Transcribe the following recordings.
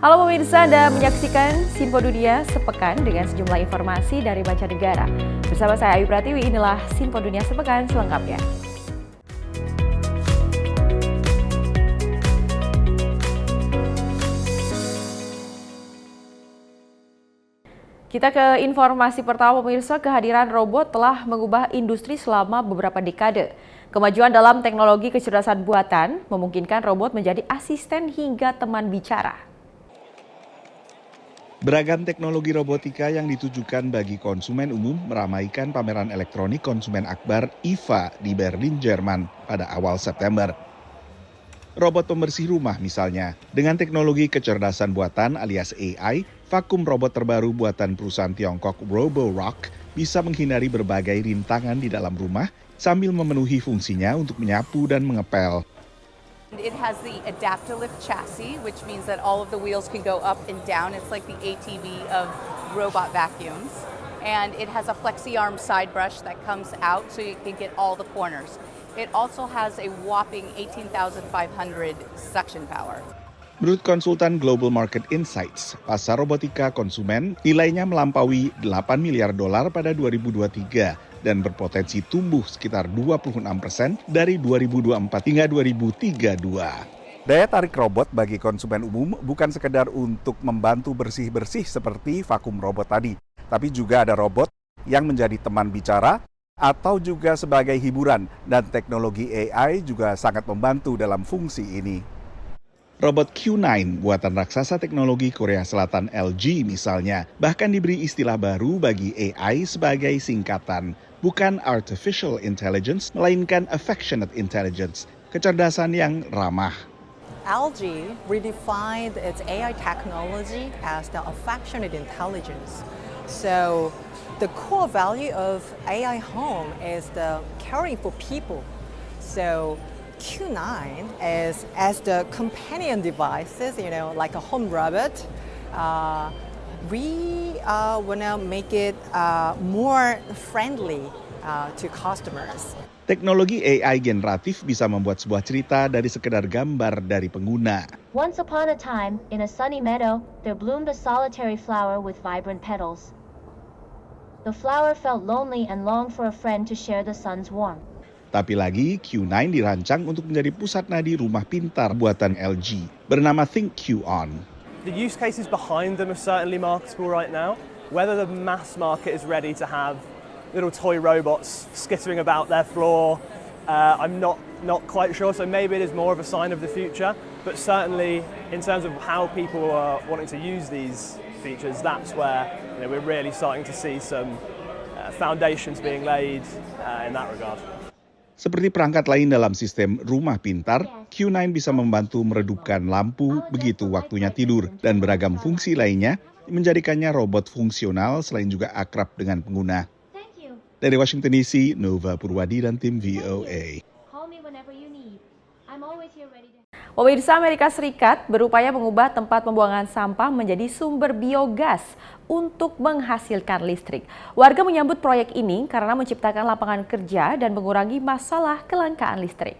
Halo pemirsa, Anda menyaksikan Simpo Dunia Sepekan dengan sejumlah informasi dari mancanegara. Bersama saya Ayu Pratiwi, inilah Simpo Dunia Sepekan selengkapnya. Kita ke informasi pertama pemirsa, kehadiran robot telah mengubah industri selama beberapa dekade. Kemajuan dalam teknologi kecerdasan buatan memungkinkan robot menjadi asisten hingga teman bicara. Beragam teknologi robotika yang ditujukan bagi konsumen umum meramaikan pameran elektronik konsumen akbar IFA di Berlin, Jerman pada awal September. Robot pembersih rumah misalnya, dengan teknologi kecerdasan buatan alias AI, vakum robot terbaru buatan perusahaan Tiongkok Roborock bisa menghindari berbagai rintangan di dalam rumah sambil memenuhi fungsinya untuk menyapu dan mengepel. It has the Adaptalift chassis, which means that all of the wheels can go up and down. It's like the ATV of robot vacuums. And it has a flexi-arm side brush that comes out so you can get all the corners. It also has a whopping 18,500 suction power. Menurut konsultan Global Market Insights, pasar robotika konsumen nilainya melampaui $8 miliar pada 2023 dan berpotensi tumbuh sekitar 26% dari 2024 hingga 2032. Daya tarik robot bagi konsumen umum bukan sekedar untuk membantu bersih-bersih seperti vakum robot tadi, tapi juga ada robot yang menjadi teman bicara atau juga sebagai hiburan, dan teknologi AI juga sangat membantu dalam fungsi ini. Robot Q9 buatan raksasa teknologi Korea Selatan LG misalnya bahkan diberi istilah baru bagi AI sebagai singkatan, bukan artificial intelligence melainkan affectionate intelligence, kecerdasan yang ramah. LG redefined its AI technology as the affectionate intelligence. So the core value of AI home is the caring for people. So Q9 is as the companion devices, like a home robot. We want to make it more friendly to customers. Teknologi AI generatif bisa membuat sebuah cerita dari sekedar gambar dari pengguna. Once upon a time, in a sunny meadow, there bloomed a solitary flower with vibrant petals. The flower felt lonely and longed for a friend to share the sun's warmth. Tapi lagi, Q9 dirancang untuk menjadi pusat nadi rumah pintar buatan LG, bernama ThinkQ-on. The use cases behind them are certainly marketable right now. Whether the mass market is ready to have little toy robots skittering about their floor, I'm not quite sure. So maybe it is more of a sign of the future. But certainly, in terms of how people are wanting to use these features, that's where we're really starting to see some foundations being laid in that regard. Seperti perangkat lain dalam sistem rumah pintar, Q9 bisa membantu meredupkan lampu begitu waktunya tidur dan beragam fungsi lainnya menjadikannya robot fungsional selain juga akrab dengan pengguna. Dari Washington DC, Nova Purwadi dan tim VOA. Pemirsa, Amerika Serikat berupaya mengubah tempat pembuangan sampah menjadi sumber biogas untuk menghasilkan listrik. Warga menyambut proyek ini karena menciptakan lapangan kerja dan mengurangi masalah kelangkaan listrik.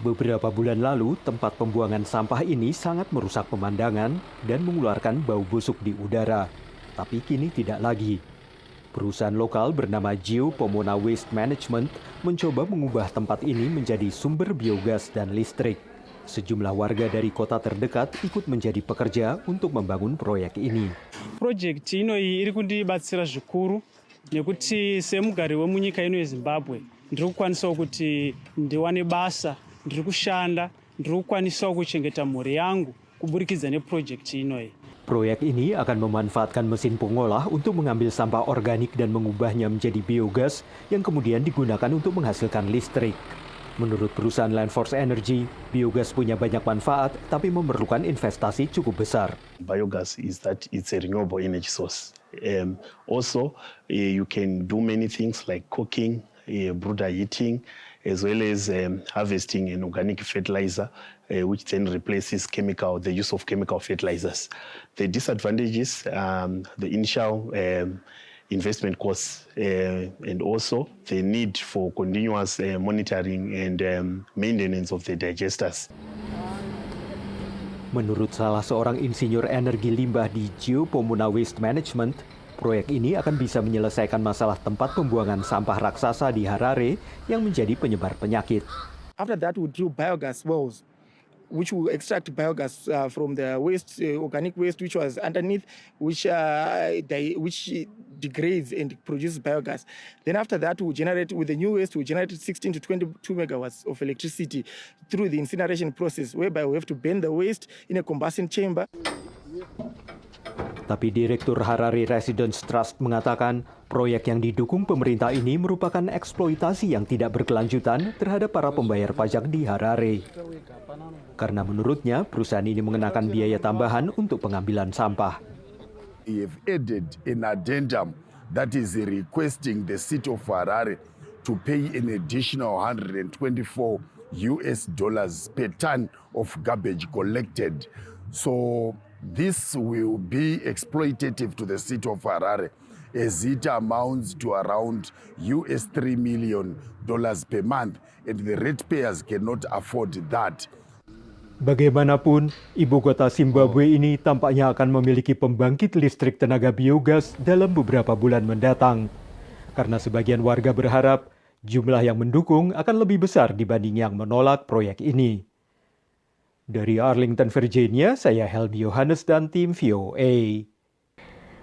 Beberapa bulan lalu, tempat pembuangan sampah ini sangat merusak pemandangan dan mengeluarkan bau busuk di udara. Tapi kini tidak lagi. Perusahaan lokal bernama Geo Pomona Waste Management mencoba mengubah tempat ini menjadi sumber biogas dan listrik. Sejumlah warga dari kota terdekat ikut menjadi pekerja untuk membangun proyek ini. Projekti inoyi iri kundibatsira zvikuru nekuti semugari wemunyika ino yeZimbabwe ndiri kukwanisawo kuti ndiwane basa, ndiri kushanda, ndiri kukwanisawo kuchengeta mhuri yangu kuburikidza neprojekti inoyi. Proyek ini akan memanfaatkan mesin pengolah untuk mengambil sampah organik dan mengubahnya menjadi biogas yang kemudian digunakan untuk menghasilkan listrik. Menurut perusahaan Landforce Energy, biogas punya banyak manfaat tapi memerlukan investasi cukup besar. Biogas is that it's a renewable energy source. Also, you can do many things like cooking, brooder heating, as well as harvesting an organic fertilizer, which then replaces the use of chemical fertilizers. The disadvantages, the initial investment costs, and also the need for continuous monitoring and maintenance of the digesters. Menurut salah seorang insinyur energi limbah di Geopomona Waste Management, proyek ini akan bisa menyelesaikan masalah tempat pembuangan sampah raksasa di Harare yang menjadi penyebar penyakit. After that, we drill biogas wells, which will extract biogas from the waste, organic waste, which was underneath, which degrades and produces biogas. Then after that, we generate with the new waste, we generated 16 to 22 megawatts of electricity through the incineration process, whereby we have to burn the waste in a combustion chamber. Tapi Direktur Harare Residence Trust mengatakan proyek yang didukung pemerintah ini merupakan eksploitasi yang tidak berkelanjutan terhadap para pembayar pajak di Harare. Karena menurutnya perusahaan ini mengenakan biaya tambahan untuk pengambilan sampah. We have added an addendum that is requesting the city of Harare to pay an additional $124 per ton of garbage collected. So this will be exploitative to the city of Harare as it amounts to around $3 million per month, and the ratepayers cannot afford that. Bagaimanapun, ibu kota Zimbabwe ini tampaknya akan memiliki pembangkit listrik tenaga biogas dalam beberapa bulan mendatang. Karena sebagian warga berharap jumlah yang mendukung akan lebih besar dibanding yang menolak proyek ini. Dari Arlington, Virginia, saya Helmi Yohanes dan tim VOA.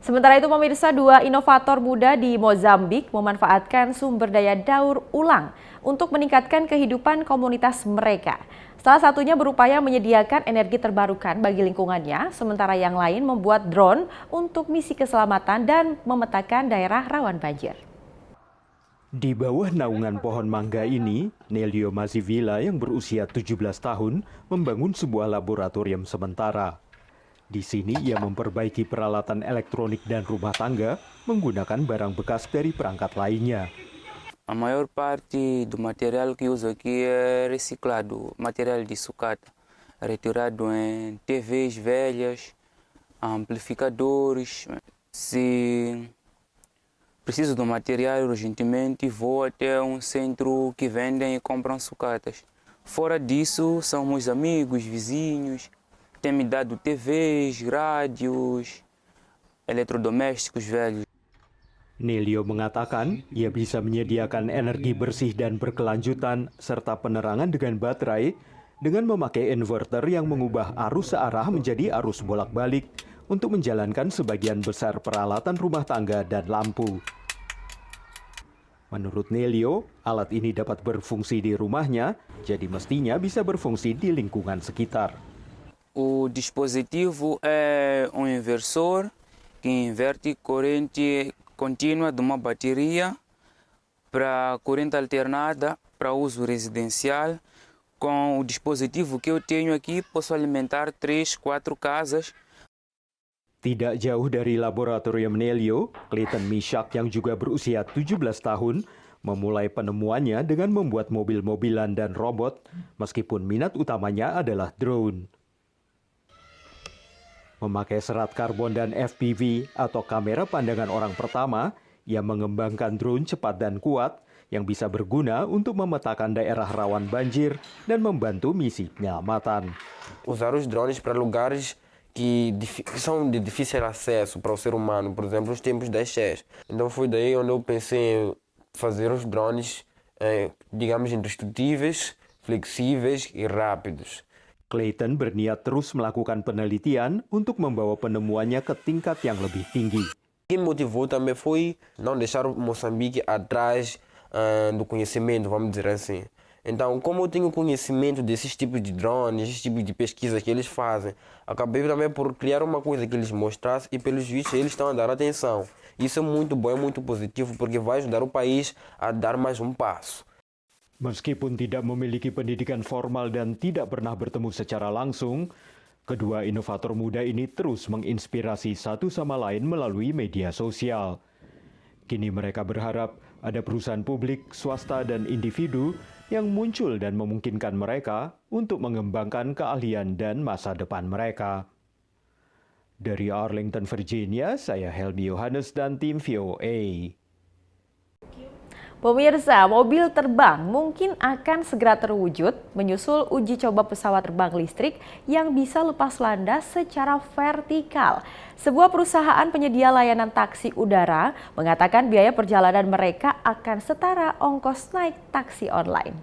Sementara itu pemirsa, 2 inovator muda di Mozambik memanfaatkan sumber daya daur ulang untuk meningkatkan kehidupan komunitas mereka. Salah satunya berupaya menyediakan energi terbarukan bagi lingkungannya, sementara yang lain membuat drone untuk misi keselamatan dan memetakan daerah rawan banjir. Di bawah naungan pohon mangga ini, Nelio Mazivila yang berusia 17 tahun membangun sebuah laboratorium sementara. Di sini ia memperbaiki peralatan elektronik dan rumah tangga menggunakan barang bekas dari perangkat lainnya. A maior parte do material que uso aqui é reciclado, material de sucata, retirado em TVs velhas, amplificadores. Se preciso do material urgentemente, vou até um centro que vendem e compram sucatas. Fora disso, são meus amigos, vizinhos, têm me dado TVs, rádios, eletrodomésticos velhos. Nelio mengatakan ia bisa menyediakan energi bersih dan berkelanjutan serta penerangan dengan baterai dengan memakai inverter yang mengubah arus searah menjadi arus bolak-balik untuk menjalankan sebagian besar peralatan rumah tangga dan lampu. Menurut Nelio, alat ini dapat berfungsi di rumahnya, jadi mestinya bisa berfungsi di lingkungan sekitar. O dispositivo é um inversor que inverte corrente contínua de uma bateria para corrente alternada para uso residencial. Com o dispositivo que eu tenho aqui, posso alimentar 3, 4 casas. Tidak jauh dari laboratorium Nelio, Clayton Mishak yang juga berusia 17 tahun memulai penemuannya dengan membuat mobil-mobilan dan robot, meskipun minat utamanya adalah drone. Memakai serat karbon dan FPV atau kamera pandangan orang pertama, ia mengembangkan drone cepat dan kuat yang bisa berguna untuk memetakan daerah rawan banjir dan membantu misi penyelamatan. Usar os drones para lugares que são de difícil acesso para o ser humano, por exemplo, os tempos das cheias. Então foi daí onde eu pensei em fazer os drones, digamos, indestrutíveis, flexíveis e rápidos. Clayton berniat terus melakukan penelitian untuk membawa penemuannya ke tingkat yang lebih tinggi. O que me motivou também foi não deixar Moçambique atrás do conhecimento, vamos dizer assim. Então, como eu tenho conhecimento desses tipos de drones, esses tipos de pesquisas que eles fazem, acabei também por criar uma coisa que eles mostrassem e, pelos vistos, eles estão a dar atenção. Isso é muito bom, é muito positivo, porque vai ajudar o país a dar mais um passo. Meskipun tidak memiliki pendidikan formal dan tidak pernah bertemu secara langsung, kedua inovator muda ini terus menginspirasi satu sama lain melalui media sosial. Kini mereka berharap ada perusahaan publik, swasta, dan individu yang muncul dan memungkinkan mereka untuk mengembangkan keahlian dan masa depan mereka. Dari Arlington, Virginia, saya Helmi Yohanes dan tim VOA. Pemirsa, mobil terbang mungkin akan segera terwujud menyusul uji coba pesawat terbang listrik yang bisa lepas landas secara vertikal. Sebuah perusahaan penyedia layanan taksi udara mengatakan biaya perjalanan mereka akan setara ongkos naik taksi online.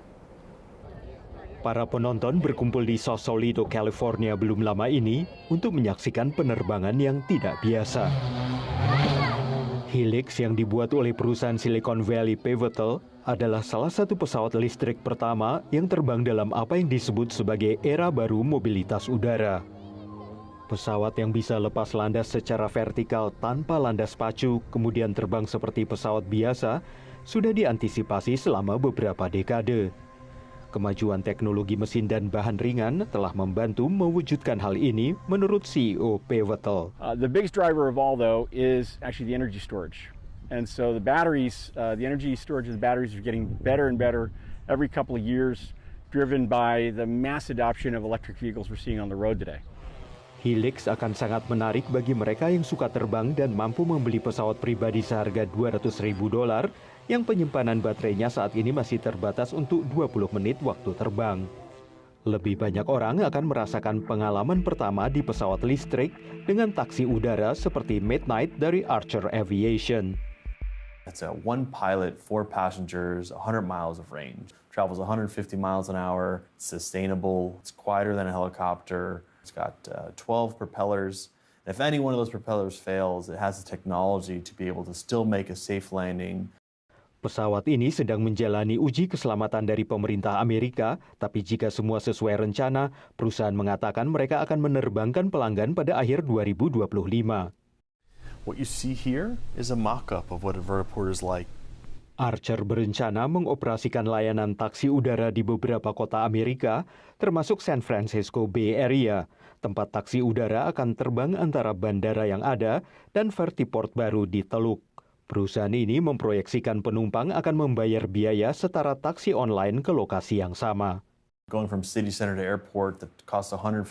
Para penonton berkumpul di Sausalito, California belum lama ini untuk menyaksikan penerbangan yang tidak biasa. Helix yang dibuat oleh perusahaan Silicon Valley Pivotal adalah salah satu pesawat listrik pertama yang terbang dalam apa yang disebut sebagai era baru mobilitas udara. Pesawat yang bisa lepas landas secara vertikal tanpa landas pacu, kemudian terbang seperti pesawat biasa, sudah diantisipasi selama beberapa dekade. Kemajuan teknologi mesin dan bahan ringan telah membantu mewujudkan hal ini menurut CEO Pivotal. The biggest driver of all, though, is actually the energy storage. And so the batteries, the energy storage of the batteries are getting better and better every couple of years, driven by the mass adoption of electric vehicles we're seeing on the road today. Helix akan sangat menarik bagi mereka yang suka terbang dan mampu membeli pesawat pribadi seharga $200.000 yang penyimpanan baterainya saat ini masih terbatas untuk 20 menit waktu terbang. Lebih banyak orang akan merasakan pengalaman pertama di pesawat listrik dengan taksi udara seperti Midnight dari Archer Aviation. It's a one pilot, 4 passengers, 100 miles of range. Travels 150 miles an hour, it's sustainable, it's quieter than a helicopter, it's got 12 propellers. And if any one of those propellers fails, it has the technology to be able to still make a safe landing. Pesawat ini sedang menjalani uji keselamatan dari pemerintah Amerika, tapi jika semua sesuai rencana, perusahaan mengatakan mereka akan menerbangkan pelanggan pada akhir 2025. What you see here is a mock-up of what a vertiport is like. Archer berencana mengoperasikan layanan taksi udara di beberapa kota Amerika, termasuk San Francisco Bay Area. Tempat taksi udara akan terbang antara bandara yang ada dan vertiport baru di Teluk. Perusahaan ini memproyeksikan penumpang akan membayar biaya setara taksi online ke lokasi yang sama. Going from city center to airport that costs $150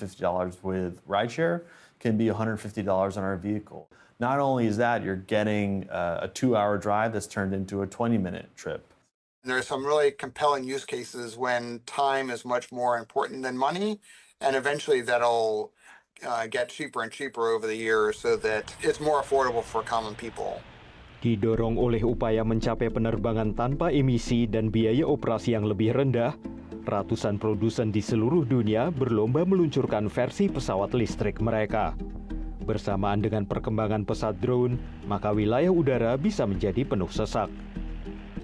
with rideshare can be $150 on our vehicle. Not only is that, you're getting a 2-hour drive that's turned into a 20-minute trip. There are some really compelling use cases when time is much more important than money, and eventually that'll get cheaper and cheaper over the years so that it's more affordable for common people. Didorong oleh upaya mencapai penerbangan tanpa emisi dan biaya operasi yang lebih rendah, ratusan produsen di seluruh dunia berlomba meluncurkan versi pesawat listrik mereka. Bersamaan dengan perkembangan pesawat drone, maka wilayah udara bisa menjadi penuh sesak.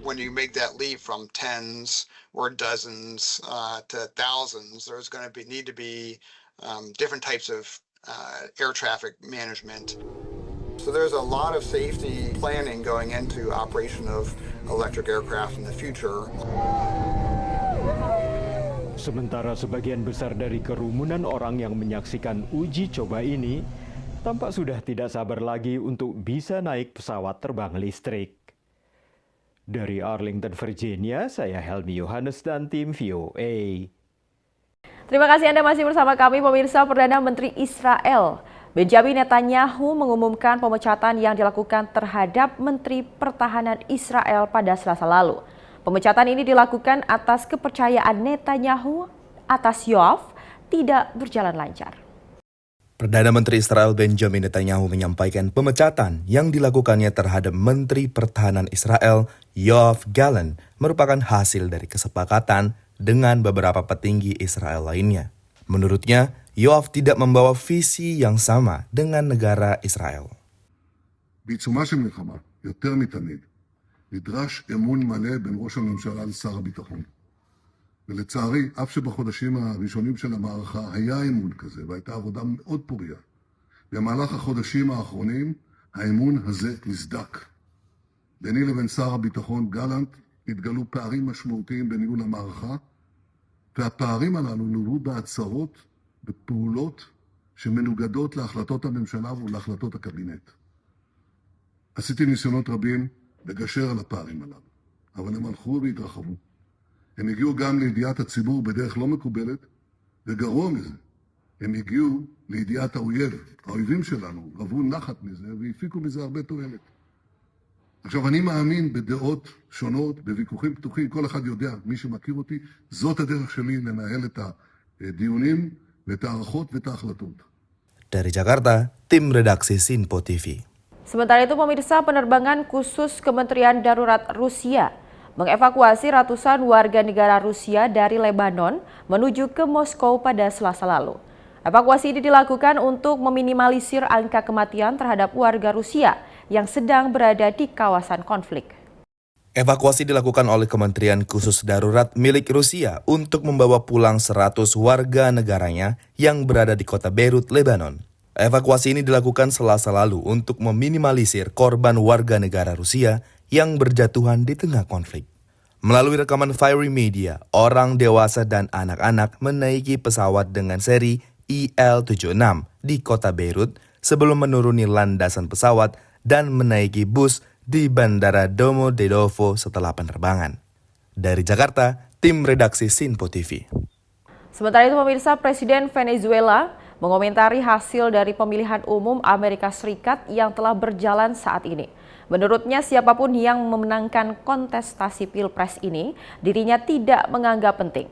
When you make that leap from tens or dozens to thousands, there's going to need to be different types of air traffic management. So there's a lot of safety planning going into operation of electric aircraft in the future. Sementara sebagian besar dari kerumunan orang yang menyaksikan uji coba ini tampak sudah tidak sabar lagi untuk bisa naik pesawat terbang listrik. Dari Arlington, Virginia, saya Helmi Yohanes dan tim VOA. Terima kasih Anda masih bersama kami, pemirsa. Perdana Menteri Israel Benjamin Netanyahu mengumumkan pemecatan yang dilakukan terhadap Menteri Pertahanan Israel pada Selasa lalu. Pemecatan ini dilakukan atas kepercayaan Netanyahu atas Yoav tidak berjalan lancar. Perdana Menteri Israel Benjamin Netanyahu menyampaikan pemecatan yang dilakukannya terhadap Menteri Pertahanan Israel Yoav Gallant merupakan hasil dari kesepakatan dengan beberapa petinggi Israel lainnya. Menurutnya, Yoav tidak membawa visi yang sama dengan negara Israel. בעיצומה של מלחמה, יותר מתמיד, נדרש אמון מלא בין ראש הממשלה לשר הביטחון. ולצערי, אף שבחודשים הראשונים של המערכה היה אמון כזה, והייתה עבודה מאוד פוריה. במהלך החודשים האחרונים, האמון הזה נסדק. ביני לבין שר הביטחון גלנט התגלו פערים משמעותיים בניהול המערכה, והפערים הללו נולדו בהצהרות בפעולות שמנוגדות להחלטות הממשלה ולהחלטות הקבינט. עשיתי ניסיונות רבים לגשר על הפערים הללו, אבל הם הלכו והתרחבו. הם הגיעו גם לידיעת הציבור בדרך לא מקובלת, וגרוע מזה, הם הגיעו לידיעת האויב. האויבים שלנו רבו נחת מזה והפיקו מזה הרבה תועלת. עכשיו, אני מאמין בדעות שונות, בוויכוחים פתוחים, כל אחד יודע, מי שמכיר אותי, זאת הדרך שלי לנהל את הדיונים ואת הערכות ואת ההחלטות. Dari Jakarta, tim redaksi Sinpo TV. Sementara itu pemirsa, penerbangan khusus Kementerian Darurat Rusia mengevakuasi ratusan warga negara Rusia dari Lebanon menuju ke Moskow pada Selasa lalu. Evakuasi ini dilakukan untuk meminimalisir angka kematian terhadap warga Rusia yang sedang berada di kawasan konflik. Evakuasi dilakukan oleh Kementerian Khusus Darurat milik Rusia untuk membawa pulang 100 warga negaranya yang berada di kota Beirut, Lebanon. Evakuasi ini dilakukan Selasa lalu untuk meminimalisir korban warga negara Rusia yang berjatuhan di tengah konflik. Melalui rekaman Fiery Media, orang dewasa dan anak-anak menaiki pesawat dengan seri IL-76 di kota Beirut sebelum menuruni landasan pesawat dan menaiki bus di Bandara Domodedovo setelah penerbangan. Dari Jakarta, tim redaksi Sinpo TV. Sementara itu pemirsa, Presiden Venezuela mengomentari hasil dari pemilihan umum Amerika Serikat yang telah berjalan saat ini. Menurutnya siapapun yang memenangkan kontestasi Pilpres ini, dirinya tidak menganggap penting.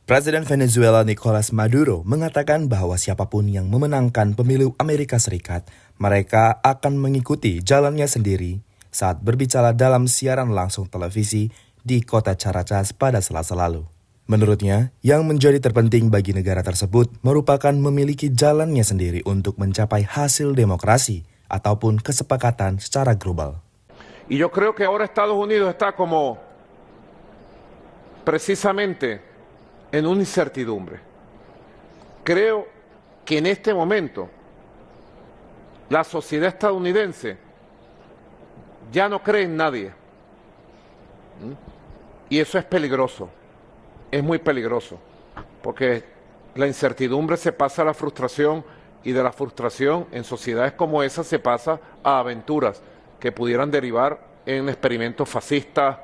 Presiden Venezuela Nicolas Maduro mengatakan bahwa siapapun yang memenangkan pemilu Amerika Serikat, mereka akan mengikuti jalannya sendiri saat berbicara dalam siaran langsung televisi di kota Caracas pada Selasa lalu. Menurutnya, yang menjadi terpenting bagi negara tersebut merupakan memiliki jalannya sendiri untuk mencapai hasil demokrasi ataupun kesepakatan secara global. Y yo creo que ahora Estados Unidos está como precisamente en una incertidumbre. Creo que en este momento la sociedad estadounidense ya no cree en nadie. Y eso es peligroso, es muy peligroso, porque la incertidumbre se pasa a la frustración y de la frustración en sociedades como esa se pasa a aventuras que pudieran derivar en experimentos fascistas,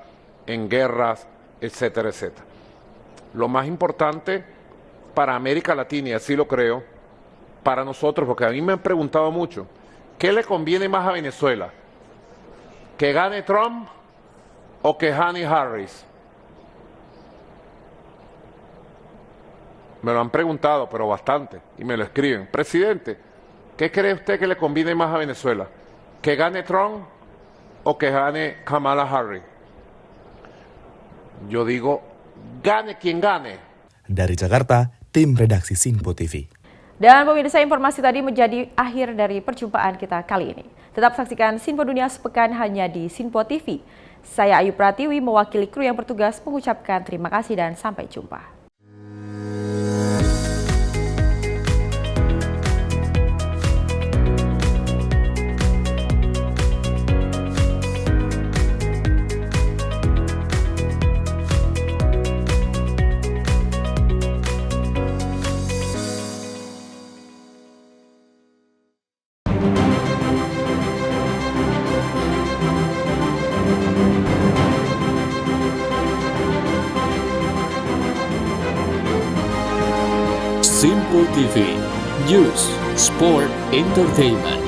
en guerras, etcétera, etcétera. Lo más importante para América Latina, y así lo creo, para nosotros, porque a mí me han preguntado mucho, ¿qué le conviene más a Venezuela? ¿Que gane Trump o que gane Harris? Me lo han preguntado, pero bastante, y me lo escriben. Presidente, ¿qué cree usted que le conviene más a Venezuela? ¿Que gane Trump o que gane Kamala Harris? Yo digo, gane quien gane. Dari Jakarta, tim redaksi Sinpo TV. Dan pemirsa, informasi tadi menjadi akhir dari perjumpaan kita kali ini. Tetap saksikan Sinpo Dunia Sepekan hanya di Sinpo TV. Saya Ayu Pratiwi mewakili kru yang bertugas mengucapkan terima kasih dan sampai jumpa. Sinpo TV, News, Sport, Entertainment.